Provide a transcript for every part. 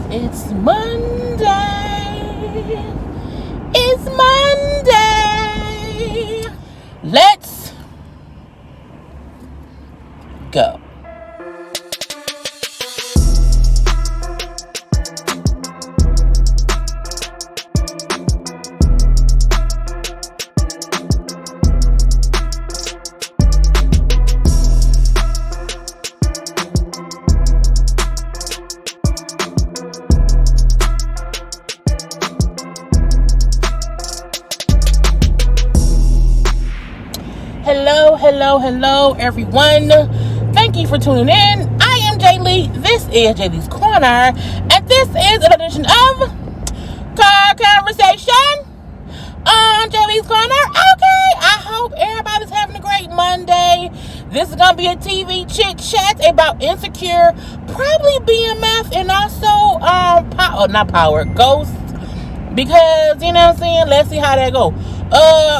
It's Monday. It's Monday. Let's go. Hello, everyone. Thank you for tuning in. I am Jaylee. This is JayLeesCorner, and this is an edition of Car Conversation on JayLeesCorner. Okay, I hope everybody's having a great Monday. This is going to be a TV chit chat about Insecure, probably BMF, and also not Power, Ghost. Because, you know what I'm saying, let's see how that go.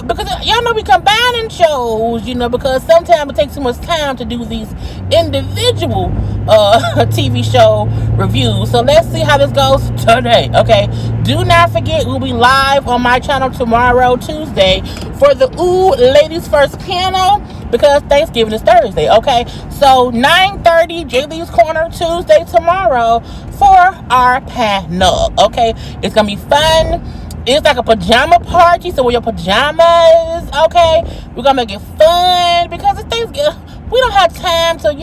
Because y'all know we combining shows, because sometimes it takes too much time to do these individual TV show reviews. So let's see how this goes today, okay? Do not forget, we'll be live on my channel tomorrow, Tuesday, for the Ooh Ladies First panel, because Thanksgiving is Thursday, okay? So 9:30, JayLeesCorner, Tuesday, tomorrow, for our panel, okay? It's gonna be fun. It's like a pajama party, so wear your pajamas, okay? We're gonna make it fun because it's Thanksgiving. We don't have time to,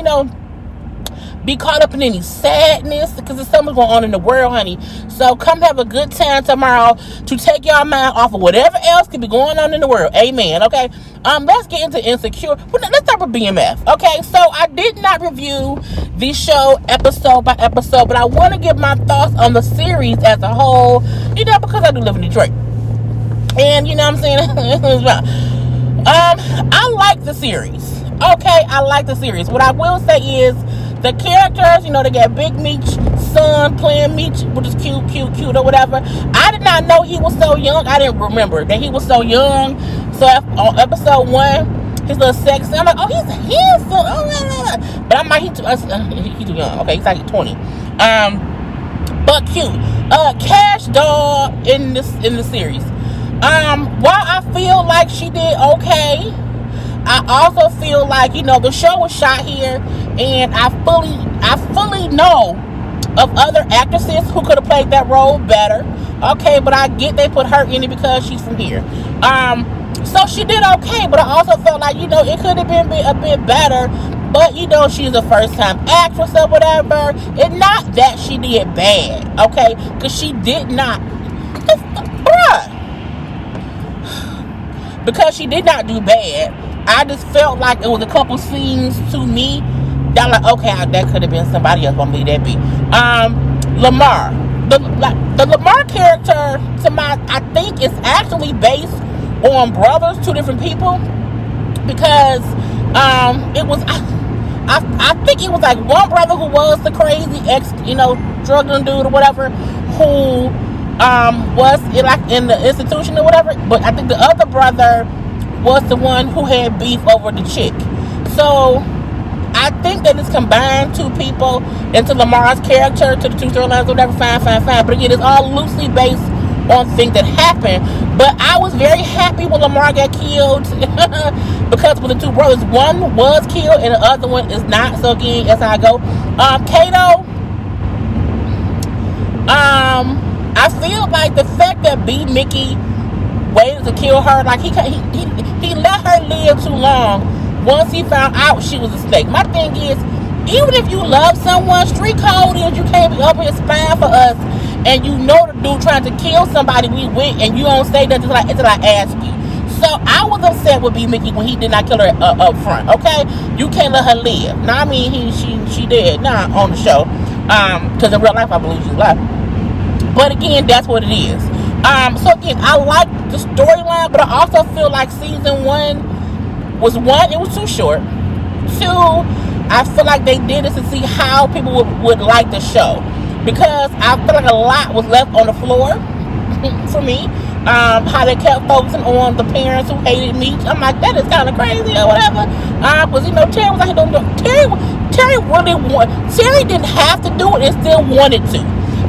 be caught up in any sadness because there's something going on in the world, honey. So come have a good time tomorrow to take your mind off of whatever else could be going on in the world. Amen. Okay. Let's get into Insecure. Let's start with BMF. Okay. So I did not review the show episode by episode, but I want to give my thoughts on the series as a whole. Because I do live in Detroit, and you know what I'm saying. I like the series. Okay, I like the series. What I will say is, the characters, they got Big Meech's son playing Meech, which is cute or whatever. I did not know he was so young. I didn't remember that he was so young. So on episode 1, his little sex, I'm like, oh, he's handsome. Oh, but I'm like, he's too young. Okay, he's like 20. But cute. Cash Doll in the series. While I feel like she did okay, I also feel like, the show was shot here, and I fully know of other actresses who could have played that role better. Okay, but I get they put her in it because she's from here. So she did okay, but I also felt like, it could have been a bit better. But, she's a first-time actress or whatever. And not that she did bad, okay? Because she did not. Because she did not do bad. I just felt like it was a couple scenes to me that like, okay, that could have been somebody else. I'm gonna leave that be. Lamar. The Lamar character, I think, is actually based on brothers, two different people. Because it was... I think it was like one brother who was the crazy drug dealing dude or whatever, who was in the institution or whatever. But I think the other brother was the one who had beef over the chick. So I think that it's combined two people into Lamar's character, to the two storylines or whatever. Fine. But again, it's all loosely based on things that happened. But I was very happy when Lamar got killed because with the two brothers, one was killed and the other one is not. So again, that's how I go. Kato, I feel like the fact that B. Mickey waited to kill her, like he let her live too long once he found out she was a snake. My thing is, even if you love someone, street code is you can't be up here spying for us, and the dude trying to kill somebody we went, and you don't say nothing until I ask you. So I was upset with B. Mickey when he did not kill her up front. Okay, you can't let her live. Now I mean she did on the show, because in real life I believe she's alive. But again, that's what it is. So again, I like the storyline, but I also feel like season 1 was it was too short. 2, I feel like they did this to see how people would like the show, because I feel like a lot was left on the floor for me. How they kept focusing on the parents who hated me. I'm like, that is kind of crazy or whatever. Because Terry was like, Terry really Terry didn't have to do it and still wanted to.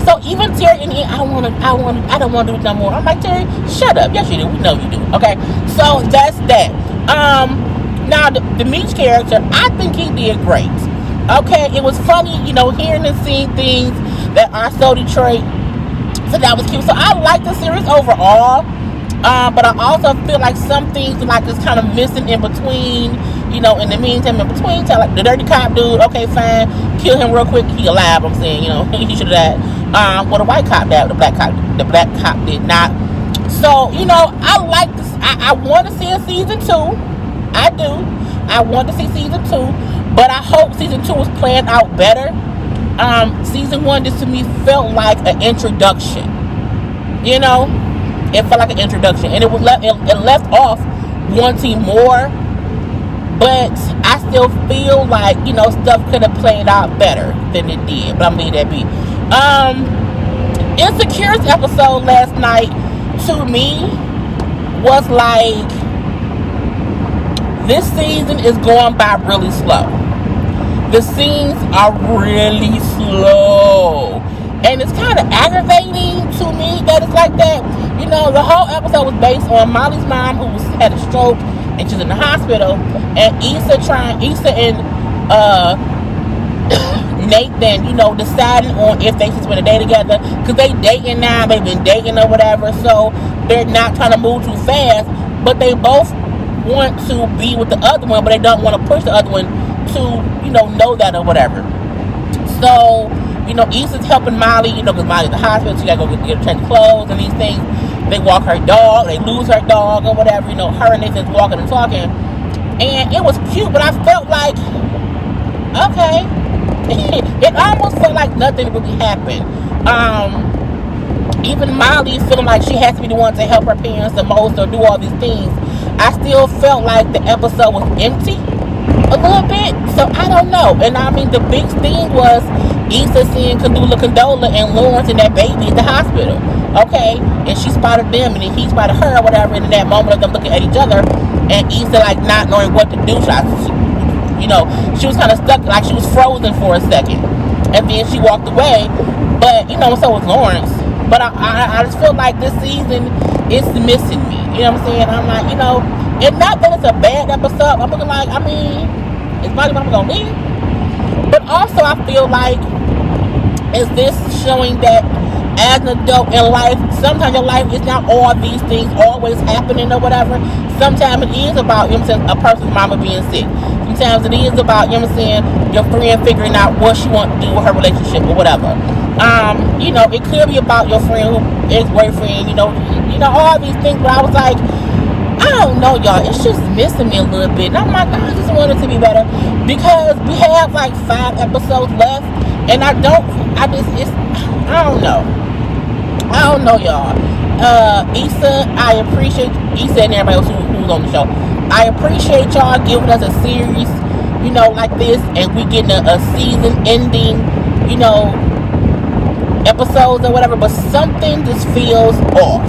So even Terry in the end, I don't want to do it no more. I'm like, Terry, shut up. Yes, you do. We know you do. Okay. So that's that. Now the Meech character, I think he did great. Okay, it was funny, hearing and seeing things that are so Detroit. So that was cute. So I like the series overall. But I also feel like some things like is kind of missing in between. In the meantime, in between, like the dirty cop dude, okay, fine, kill him real quick. He alive. I'm saying, he should have died. Well, the white cop died. The black cop did not. So, I like this. I want to see a season 2. I do. I want to see season 2, but I hope season 2 is planned out better. Season 1 just to me felt like an introduction. It felt like an introduction, and it left off wanting more. But I still feel like stuff could have played out better than it did. But I'm gonna leave that be. Insecure's episode last night to me was like, this season is going by really slow. The scenes are really slow, and it's kind of aggravating to me that it's like that. The whole episode was based on Molly's mom, who had a stroke and she's in the hospital, and Issa and Nathan, deciding on if they should spend a day together, because they dating now, they've been dating or whatever, so they're not trying to move too fast, but they both want to be with the other one, but they don't want to push the other one to, know that or whatever. So, Issa's helping Molly, because Molly's in the hospital, she gotta go get her change clothes and these things. They walk her dog, they lose her dog or whatever, her and Nathan's walking and talking. And it was cute, but I felt like, okay. It almost felt like nothing really happened. Even Molly feeling like she has to be the one to help her parents the most or do all these things. I still felt like the episode was empty a little bit, so I don't know. And I mean, the big thing was Issa seeing Condola and Lawrence and that baby at the hospital. Okay, and she spotted them, and then he spotted her or whatever, and in that moment of them looking at each other, and Issa like not knowing what to do, she was kind of stuck, like she was frozen for a second, and then she walked away. But so was Lawrence. But I just feel like this season is missing me. You know what I'm saying? I'm like, and not that it's a bad episode. I'm looking like, is Molly Mama gonna leave? But also I feel like, is this showing that as an adult in life, sometimes your life is not all these things always happening or whatever. Sometimes it is about, a person's mama being sick. Sometimes it is about, your friend figuring out what she wants to do with her relationship or whatever. It could be about your friend, ex-boyfriend, all these things. But I was like, I don't know, y'all. It's just missing me a little bit. And I'm like, I just want it to be better, because we have like 5 episodes left, and I don't know, y'all. Issa, I appreciate Issa and everybody else who's on the show. I appreciate y'all giving us a series, like this, and we getting a season ending, episodes or whatever. But something just feels off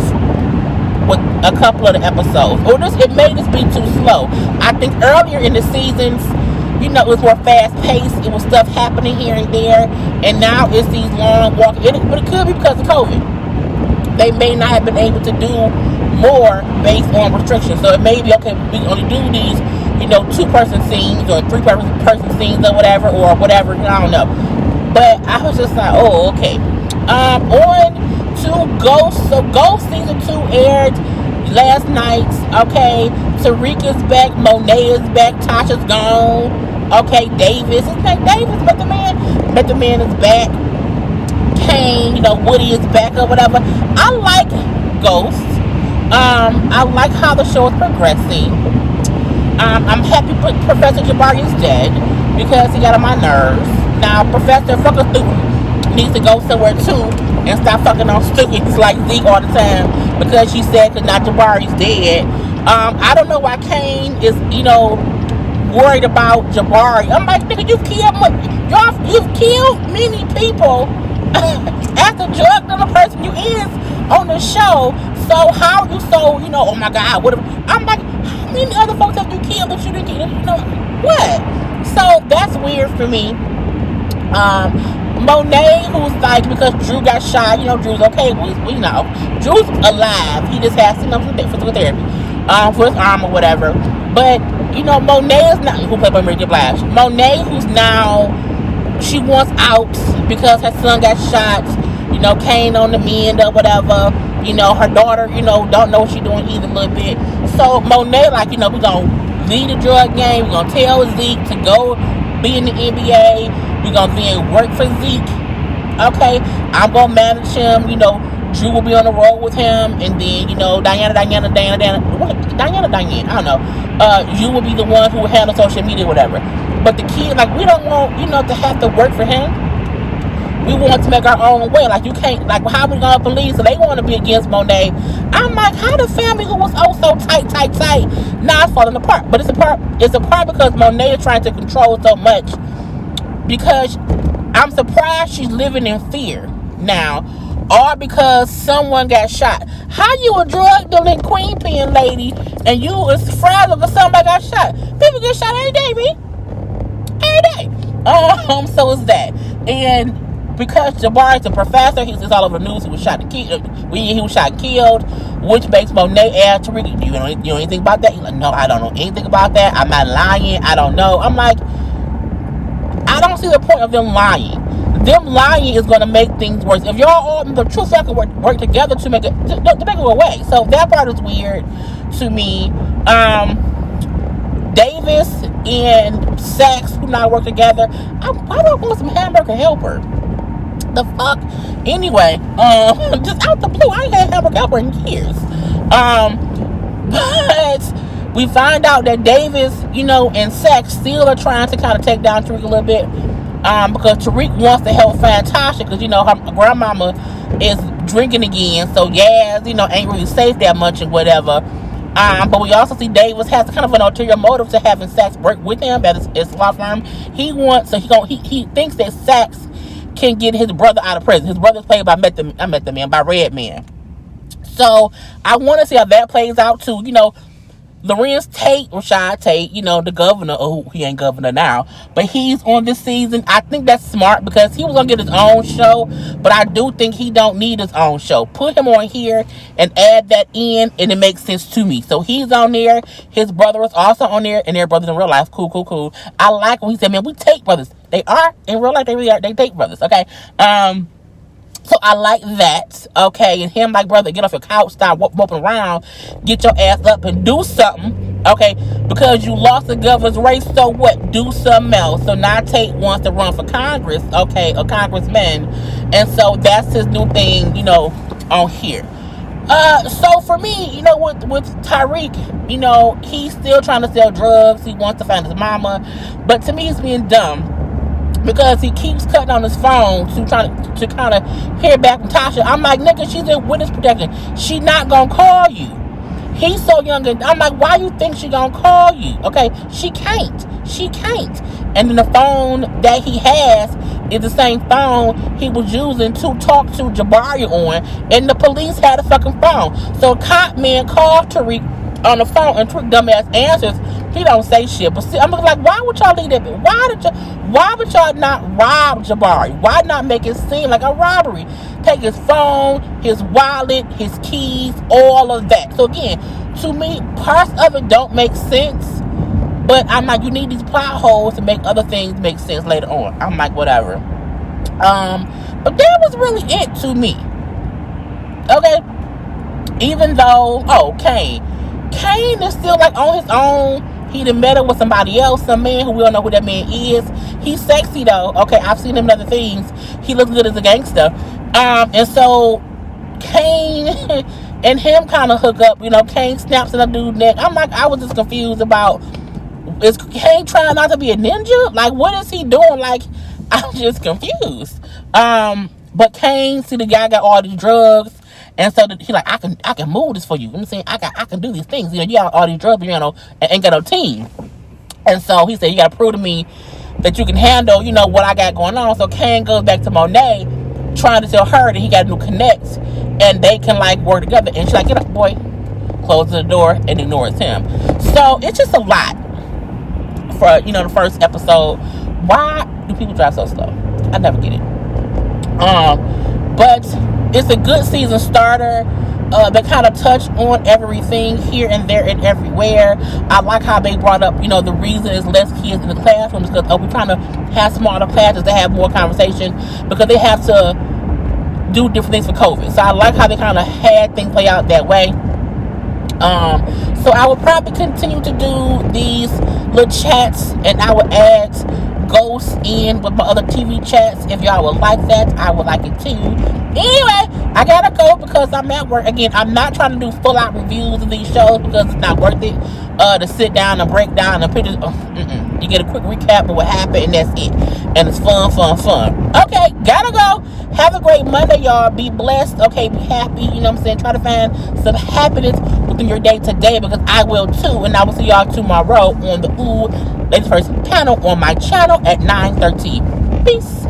with a couple of the episodes, or it may just be too slow. I think earlier in the seasons, it was more fast paced. It was stuff happening here and there, and now it's these long walks. But it could be because of COVID. They may not have been able to do more based on restrictions. So it may be, okay, we only do these, 2-person scenes or 3-person scenes or whatever, I don't know. But I was just like, oh, okay. On to Ghost. So Ghost season 2 aired last night. Okay, Tariq's back, Monet is back, Tasha's gone. Okay, Davis. His name Davis, but the man is back. Kane, Woody is back or whatever. I like Ghost. I like how the show is progressing. I'm happy Professor Jabari is dead, because he got on my nerves. Now, Professor fucking Student needs to go somewhere too and stop fucking on students like Zeke all the time, because she said that not Jabari's dead. I don't know why Kane is, worried about Jabari. I'm like, nigga, you've killed many people as the drug dealer person you is on the show. So how are you so, oh my God, what? I'm like, how many other folks have you killed that you didn't kill? What? So that's weird for me. Monet, who's like, because Drew got shot, Drew's okay. We know. Drew's alive. He just has some physical therapy for his arm or whatever. But, Monet is not, who played by Mary J. Blige. Monet, who's now, she wants out because her son got shot, Kane on the mend or whatever. Her daughter, don't know what she's doing either a little bit. So, Monet, like, we're going to lead the drug game. We're going to tell Zeke to go be in the NBA. We're going to then work for Zeke. Okay, I'm going to manage him. Drew will be on the road with him. And then, Diana, I don't know. You will be the one who will handle social media, whatever. But the kid, like, we don't want, to have to work for him. We want to make our own way. Like, you can't, like, how we going to police? So they want to be against Monet. I'm like, how the family who was so tight, now it's falling apart. But it's a part because Monet is trying to control so much. Because I'm surprised she's living in fear now. Or because someone got shot. How you a drug dealing queen pin lady and you was frazzled because somebody got shot? People get shot every day, me. Every day. So is that. And because Jabari's a professor, he's all over the news. He was shot and killed. He was shot and killed, which makes Monet ask Tariq, you know anything about that? He's like, no, I don't know anything about that. I'm not lying. I don't know. I'm like, I don't see the point of them lying. Them lying is going to make things worse. If y'all all the truth can work together to make it go away. So that part is weird to me. Davis and Sax, who not work together. I don't want some hamburger helper. The fuck? Anyway, just out the blue. I ain't had hamburger helper in years. But we find out that Davis, and Sax still are trying to kind of take down Tariq a little bit. Because Tariq wants to help find Tasha, because her grandmama is drinking again, so Yaz, ain't really safe that much and whatever. But we also see Davis has kind of an ulterior motive to having Sax work with him at his law firm. He thinks that Sax can get his brother out of prison. His brother's played by by Redman. So I want to see how that plays out too. Lorenz Tate, Rashad Tate, the governor. Oh, he ain't governor now, but he's on this season. I think that's smart because he was gonna get his own show, but I do think he don't need his own show. Put him on here and add that in, and it makes sense to me. So he's on there. His brother is also on there, and they're brothers in real life. Cool. I like when he said, "Man, we Tate brothers." They are in real life. They really are. They Tate brothers. Okay. So I like that, okay? And him like, brother, get off your couch, stop moping around, get your ass up and do something, okay? Because you lost the governor's race, so what? Do something else. So now Tate wants to run for Congress, okay, a congressman. And so that's his new thing, on here. So for me, with Tariq, he's still trying to sell drugs. He wants to find his mama. But to me, he's being dumb. Because he keeps cutting on his phone to kind of hear back from Tasha. I'm like, nigga, she's in witness protection. She not gonna call you. He's so young, and I'm like, why you think she gonna call you? Okay, she can't. And then the phone that he has is the same phone he was using to talk to Jabari on, and the police had a fucking phone. So cop man called Tariq on the phone, and Tariq dumbass answers. He don't say shit, but see, I'm like, why would y'all leave that? Why would y'all not rob Jabari? Why not make it seem like a robbery? Take his phone, his wallet, his keys, all of that. So again, to me, parts of it don't make sense, but I'm like, you need these plot holes to make other things make sense later on. I'm like, whatever. But that was really it to me. Okay, even though, Kane is still like on his own. He done met up with somebody else, some man who we don't know who that man is. He's sexy though. Okay, I've seen him in other things. He looks good as a gangster. And so Kane and him kind of hook up. Kane snaps in a dude's neck. I'm like, I was just confused about, is Kane trying not to be a ninja? Like, what is he doing? Like, I'm just confused. But Kane, see the guy got all these drugs. And so he like, I can move this for you. I'm saying I can do these things. You got all these drugs, but ain't got no team. And so he said, you got to prove to me that you can handle, what I got going on. So Kane goes back to Monet, trying to tell her that he got a new connect, and they can like work together. And she's like, get up, boy. Closes the door and ignores him. So it's just a lot for the first episode. Why do people drive so slow? I never get it. But it's a good season starter. They kind of touch on everything here and there and everywhere. I like how they brought up, the reason is less kids in the classrooms because we're trying to have smaller classes to have more conversation because they have to do different things for COVID. So I like how they kind of had things play out that way. So I will probably continue to do these little chats, and I will add ghosts in with my other TV chats. If y'all would like that, I would like it too. Anyway, I gotta go because I'm at work. Again, I'm not trying to do full out reviews of these shows because it's not worth it to sit down and break down the pictures. You get a quick recap of what happened, and that's it. And it's fun. Okay, gotta go. Have a great Monday, y'all. Be blessed. Okay, be happy. Try to find some happiness within your day today because I will too. And I will see y'all tomorrow on the Ladies First panel on my channel at 9:13. Peace.